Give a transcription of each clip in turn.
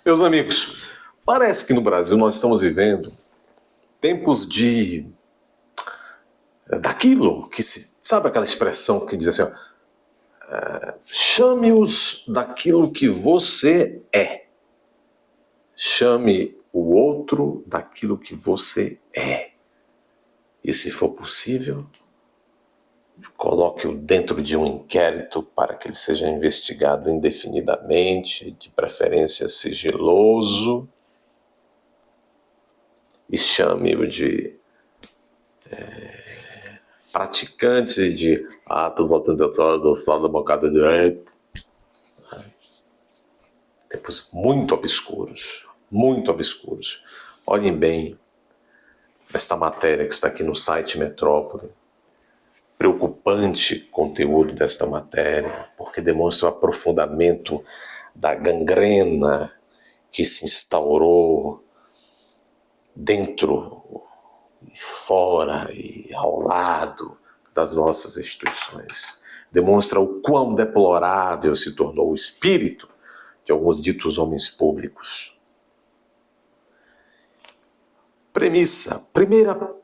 Meus amigos, parece que no Brasil nós estamos vivendo tempos daquilo que se... Sabe aquela expressão que diz assim, ó, chame-os daquilo que você é. Chame o outro daquilo que você é. E se for possível, coloque-o dentro de um inquérito para que ele seja investigado indefinidamente, de preferência sigiloso, e chame-o de praticante de ato voluntário do Estado Democrático de Direito. Tempos muito obscuros, muito obscuros. Olhem bem esta matéria que está aqui no site Metrópole. Preocupante conteúdo desta matéria, porque demonstra o aprofundamento da gangrena que se instaurou dentro e fora e ao lado das nossas instituições. Demonstra o quão deplorável se tornou o espírito de alguns ditos homens públicos. Premissa, primeira,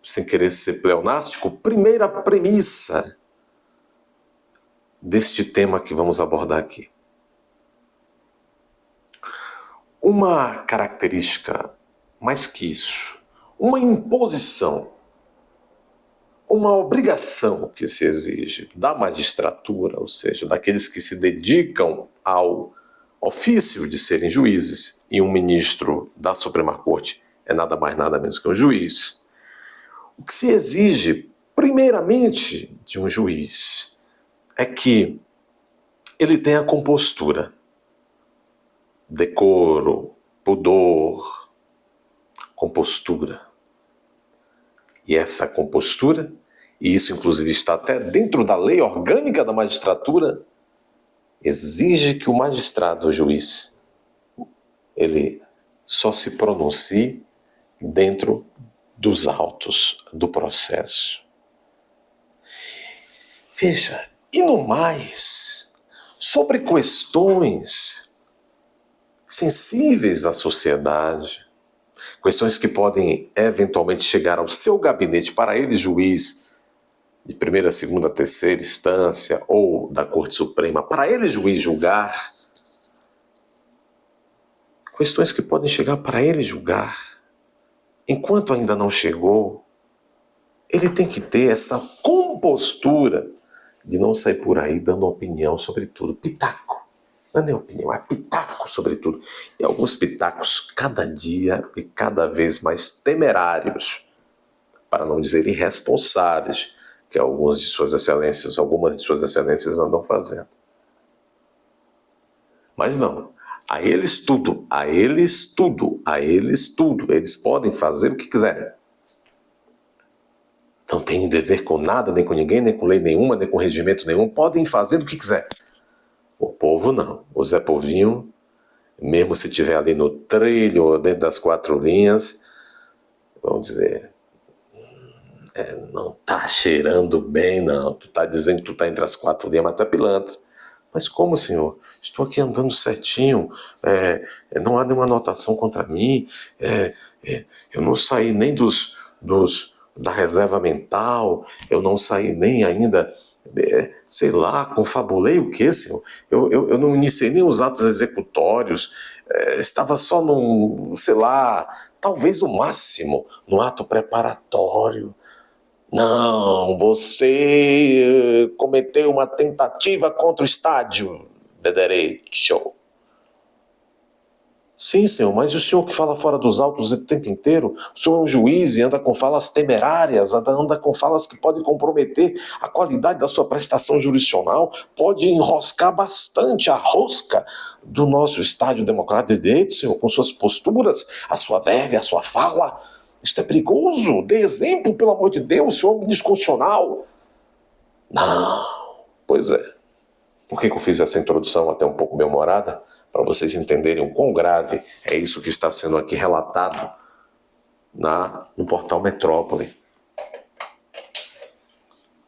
sem querer ser pleonástico, primeira premissa deste tema que vamos abordar aqui. Uma característica, mais que isso, uma imposição, uma obrigação que se exige da magistratura, ou seja, daqueles que se dedicam ao ofício de serem juízes, e um ministro da Suprema Corte é nada mais nada menos que um juiz. O que se exige, primeiramente, de um juiz é que ele tenha compostura, decoro, pudor, compostura. E essa compostura, e isso inclusive está até dentro da lei orgânica da magistratura, exige que o magistrado, o juiz, ele só se pronuncie dentro dos autos do processo. Veja, e no mais, sobre questões sensíveis à sociedade, questões que podem eventualmente chegar ao seu gabinete, para ele, juiz de primeira, segunda, terceira instância ou da Corte Suprema, para ele, juiz, julgar, questões que podem chegar para ele julgar, enquanto ainda não chegou, ele tem que ter essa compostura de não sair por aí dando opinião sobre tudo. Pitaco. Não é nem opinião, é pitaco sobre tudo. E alguns pitacos cada dia e cada vez mais temerários, para não dizer irresponsáveis, que algumas de suas excelências andam fazendo. Mas não. A eles tudo. Eles podem fazer o que quiserem. Não têm dever com nada, nem com ninguém, nem com lei nenhuma, nem com regimento nenhum. Podem fazer o que quiser. O povo não. O Zé Povinho, mesmo se estiver ali no trilho ou dentro das quatro linhas, vamos dizer, não tá cheirando bem, não. Tu tá dizendo que tu tá entre as quatro linhas, mas tu é pilantra. Mas como, senhor? Estou aqui andando certinho, não há nenhuma anotação contra mim, eu não saí nem da reserva mental, eu não saí nem ainda, sei lá, confabulei o quê, senhor? Eu não iniciei nem os atos executórios, estava só num, sei lá, talvez no máximo, no ato preparatório. Não, você cometeu uma tentativa contra o Estado de Direito. Sim, senhor, mas e o senhor que fala fora dos autos o tempo inteiro? O senhor é um juiz e anda com falas temerárias, anda com falas que podem comprometer a qualidade da sua prestação jurisdicional, pode enroscar bastante a rosca do nosso Estado Democrático de Direito, senhor, com suas posturas, a sua verve, a sua fala. Isto é perigoso. Dê exemplo, pelo amor de Deus, senhor disconstitucional. Não. Pois é. Por que eu fiz essa introdução até um pouco bem-humorada? Para vocês entenderem o quão grave é isso que está sendo aqui relatado no portal Metrópole.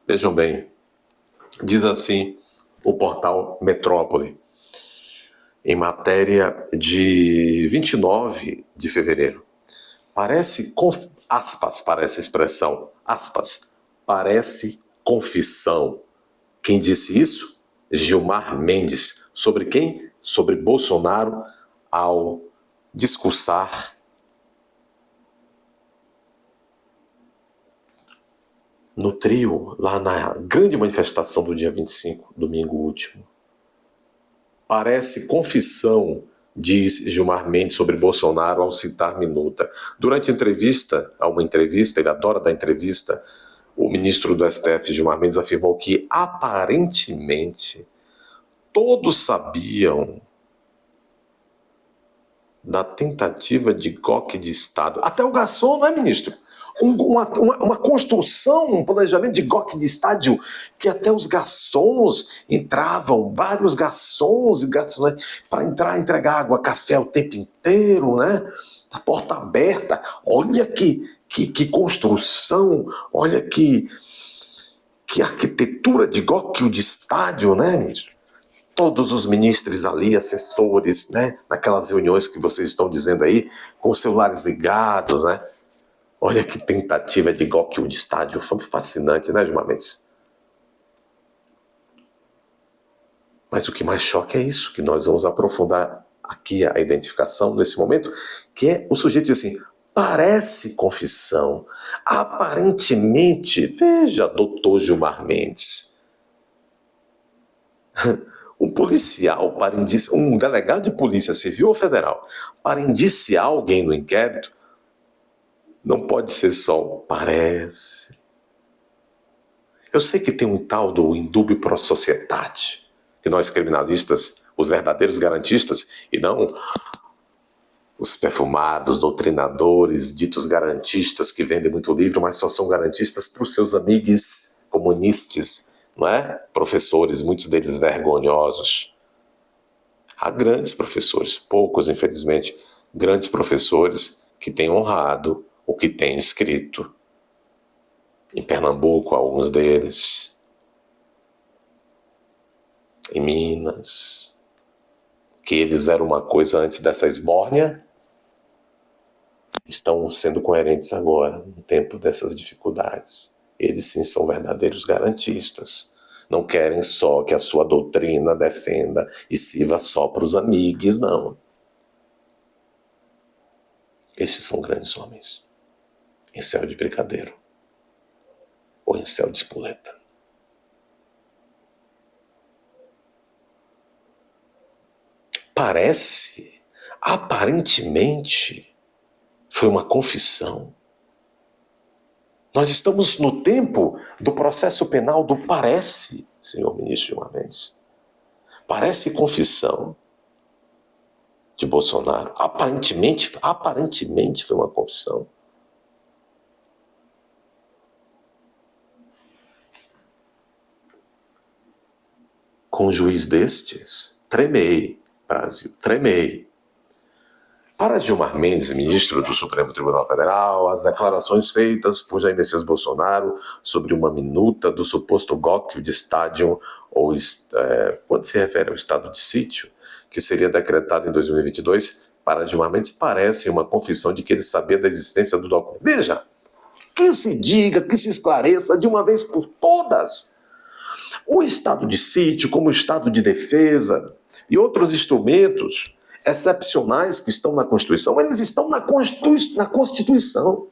Vejam bem. Diz assim o portal Metrópole. em matéria de 29 de fevereiro. Parece, aspas para essa expressão, aspas, parece confissão. Quem disse isso? Gilmar Mendes. Sobre quem? Sobre Bolsonaro, ao discursar no trio, lá na grande manifestação do dia 25, domingo último. Parece confissão, diz Gilmar Mendes sobre Bolsonaro ao citar minuta. Durante uma entrevista, ele adora dar entrevista, o ministro do STF, Gilmar Mendes, afirmou que, aparentemente, todos sabiam da tentativa de golpe de Estado. Até o garçom, não é, ministro? Uma construção, um planejamento de golpe de estádio que até os garçons entravam, vários garçons e garçons, para entrar e entregar água, café o tempo inteiro, né? A porta aberta. Olha que construção, olha que arquitetura de golpe de estádio, né, ministro? Todos os ministros ali, assessores, né? Naquelas reuniões que vocês estão dizendo aí, com os celulares ligados, né? Olha que tentativa de golpe de estádio, fascinante, né, Gilmar Mendes? Mas o que mais choca é isso, que nós vamos aprofundar aqui a identificação nesse momento, que é o sujeito diz assim, parece confissão, aparentemente, veja, doutor Gilmar Mendes, um policial, um delegado de polícia civil ou federal, para indiciar alguém no inquérito, não pode ser só parece. Eu sei que tem um tal do indúbio pro societate, que nós criminalistas, os verdadeiros garantistas, e não os perfumados, doutrinadores, ditos garantistas que vendem muito livro, mas só são garantistas para os seus amigos comunistas, não é? Professores, muitos deles vergonhosos. Há grandes professores, poucos infelizmente, grandes professores que têm honrado o que tem escrito. Em Pernambuco, alguns deles. Em Minas. Que eles eram uma coisa antes dessa esbórnia. Estão sendo coerentes agora, no tempo dessas dificuldades. Eles sim são verdadeiros garantistas. Não querem só que a sua doutrina defenda e sirva só para os amigos, não. Estes são grandes homens. Em céu de brigadeiro ou em céu de espoleta. Parece, aparentemente, foi uma confissão. Nós estamos no tempo do processo penal do parece, senhor ministro Gilmar Mendes. Parece confissão de Bolsonaro. Aparentemente foi uma confissão. Com um juiz destes, tremei, Brasil, tremei. Para Gilmar Mendes, ministro do Supremo Tribunal Federal, as declarações feitas por Jair Messias Bolsonaro sobre uma minuta do suposto golpe de estádio, ou quando se refere ao estado de sítio, que seria decretado em 2022, para Gilmar Mendes parece uma confissão de que ele sabia da existência do documento. Veja, que se diga, que se esclareça de uma vez por todas. O estado de sítio, como o estado de defesa e outros instrumentos excepcionais que estão na Constituição, eles estão na Constituição.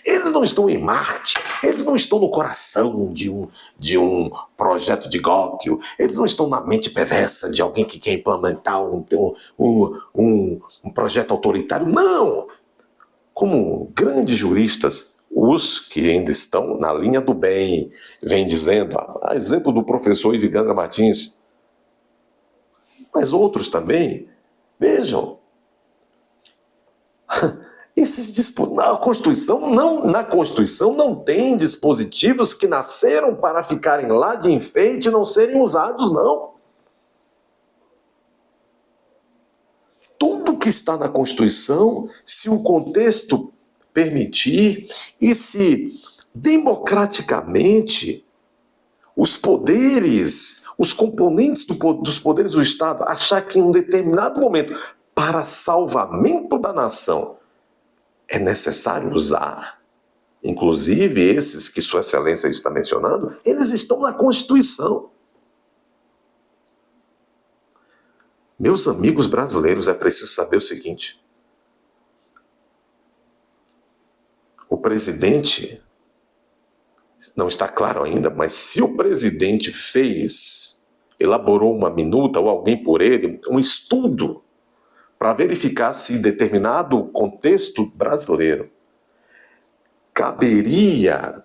Eles não estão em Marte, eles não estão no coração de um projeto de golpe, eles não estão na mente perversa de alguém que quer implementar um projeto autoritário, não! Como grandes juristas, os que ainda estão na linha do bem, vêm dizendo, a exemplo do professor Ivigandra Martins, mas outros também, vejam, na Constituição não tem dispositivos que nasceram para ficarem lá de enfeite e não serem usados, não. Tudo que está na Constituição, se o contexto permitir e se democraticamente os poderes, os componentes dos poderes do Estado achar que em um determinado momento, para salvamento da nação, é necessário usar, inclusive esses que Sua Excelência está mencionando, eles estão na Constituição. Meus amigos brasileiros, é preciso saber o seguinte: o presidente, não está claro ainda, mas se o presidente elaborou uma minuta ou alguém por ele, um estudo para verificar se em determinado contexto brasileiro caberia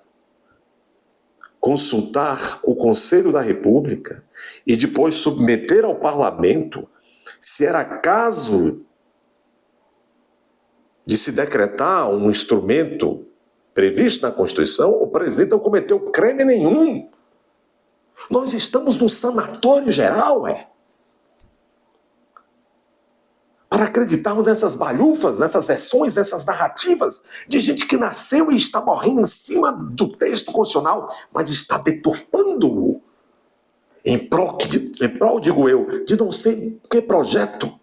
consultar o Conselho da República e depois submeter ao parlamento, se era caso de se decretar um instrumento previsto na Constituição, o presidente não cometeu crime nenhum. Nós estamos num sanatório geral, para acreditarmos nessas balhufas, nessas versões, nessas narrativas de gente que nasceu e está morrendo em cima do texto constitucional, mas está deturpando-o em prol, digo eu, de não sei que projeto.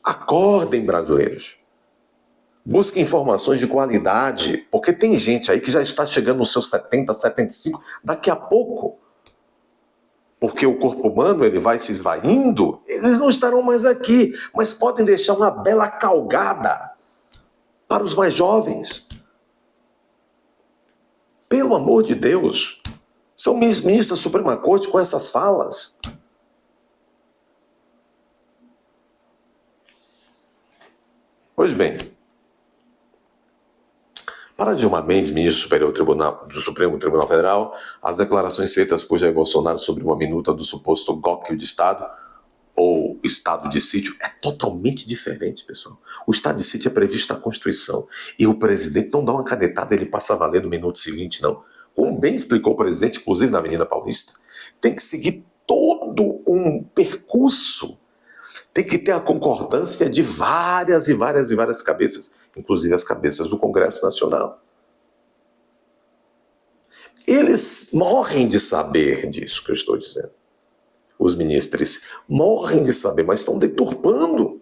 Acordem, brasileiros. Busquem informações de qualidade, porque tem gente aí que já está chegando nos seus 70, 75, daqui a pouco. Porque o corpo humano ele vai se esvaindo, eles não estarão mais aqui, mas podem deixar uma bela calgada para os mais jovens. Pelo amor de Deus, são ministros da Suprema Corte com essas falas. Pois bem, para Dilma Mendes, ministro superior do Supremo Tribunal Federal, as declarações feitas por Jair Bolsonaro sobre uma minuta do suposto golpe de Estado, ou estado de sítio, é totalmente diferente, pessoal. O estado de sítio é previsto na Constituição, e o presidente não dá uma canetada, ele passa a valer no minuto seguinte, não. Como bem explicou o presidente, inclusive na Avenida Paulista, tem que seguir todo um percurso. Tem que ter a concordância de várias e várias e várias cabeças, inclusive as cabeças do Congresso Nacional. Eles morrem de saber disso que eu estou dizendo. Os ministros morrem de saber, mas estão deturpando.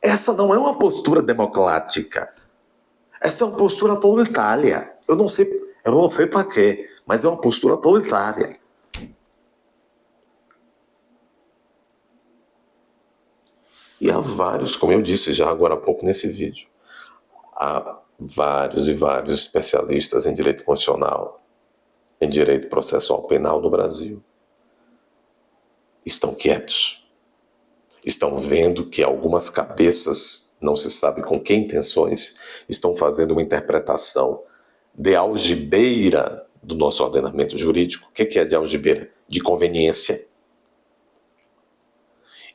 Essa não é uma postura democrática. Essa é uma postura autoritária. Eu não sei para quê, mas é uma postura autoritária. E há vários, como eu disse já agora há pouco nesse vídeo, há vários e vários especialistas em direito constitucional, em direito processual penal no Brasil. Estão quietos. Estão vendo que algumas cabeças, não se sabe com que intenções, estão fazendo uma interpretação de algibeira do nosso ordenamento jurídico. O que é de algibeira? De conveniência.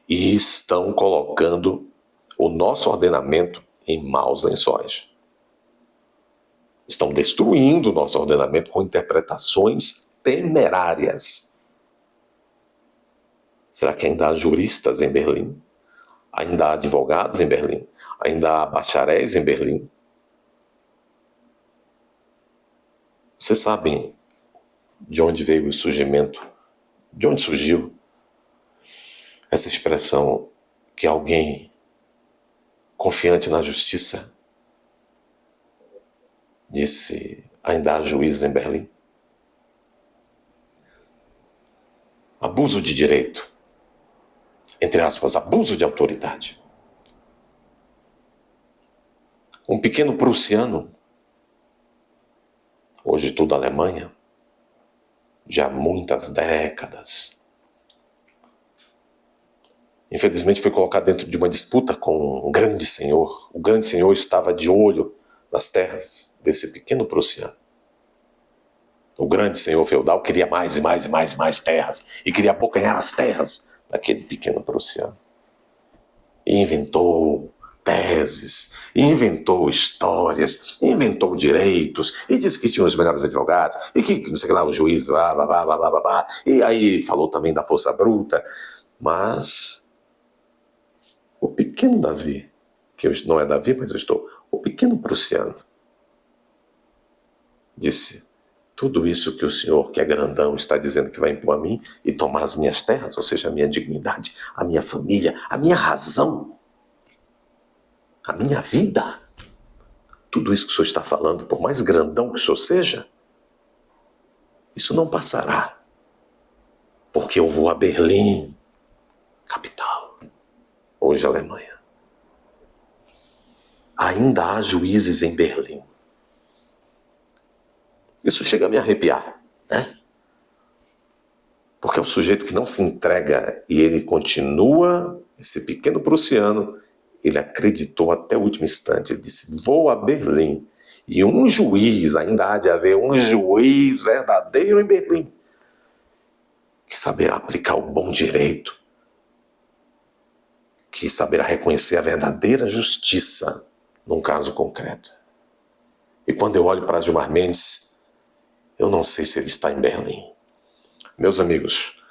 E estão colocando o nosso ordenamento em maus lençóis. Estão destruindo o nosso ordenamento com interpretações temerárias. Será que ainda há juristas em Berlim? Ainda há advogados em Berlim? Ainda há bacharéis em Berlim? Vocês sabem de onde veio o surgimento? De onde surgiu essa expressão que alguém confiante na justiça disse: ainda há juízes em Berlim? Abuso de direito, entre aspas, abuso de autoridade. Um pequeno prussiano, hoje tudo Alemanha, já há muitas décadas, infelizmente foi colocado dentro de uma disputa com um grande senhor. O grande senhor estava de olho nas terras desse pequeno prussiano. O grande senhor feudal queria mais e mais e mais e mais terras, e queria abocanhar as terras daquele pequeno prussiano. E inventou teses, e inventou histórias, e inventou direitos, e disse que tinha os melhores advogados, e que não sei lá, o juiz, blá, blá, blá, blá, blá, blá. E aí falou também da força bruta. Mas o pequeno Davi, que não é Davi, mas eu estou, o pequeno prussiano, disse: tudo isso que o senhor, que é grandão, está dizendo que vai impor a mim e tomar as minhas terras, ou seja, a minha dignidade, a minha família, a minha razão, a minha vida, tudo isso que o senhor está falando, por mais grandão que o senhor seja, isso não passará, porque eu vou a Berlim, capital, hoje Alemanha. Ainda há juízes em Berlim. Isso chega a me arrepiar, né? Porque é o sujeito que não se entrega e ele continua, esse pequeno prussiano, ele acreditou até o último instante. Ele disse: vou a Berlim. E um juiz, ainda há de haver um juiz verdadeiro em Berlim, que saberá aplicar o bom direito, que saberá reconhecer a verdadeira justiça num caso concreto. E quando eu olho para Gilmar Mendes, eu não sei se ele está em Berlim. Meus amigos,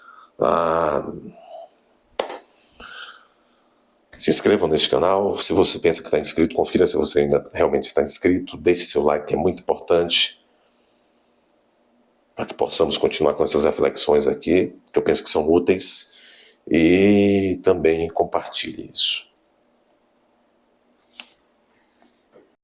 se inscrevam neste canal. Se você pensa que está inscrito, confira se você ainda realmente está inscrito. Deixe seu like, que é muito importante, para que possamos continuar com essas reflexões aqui, que eu penso que são úteis. E também compartilhe isso.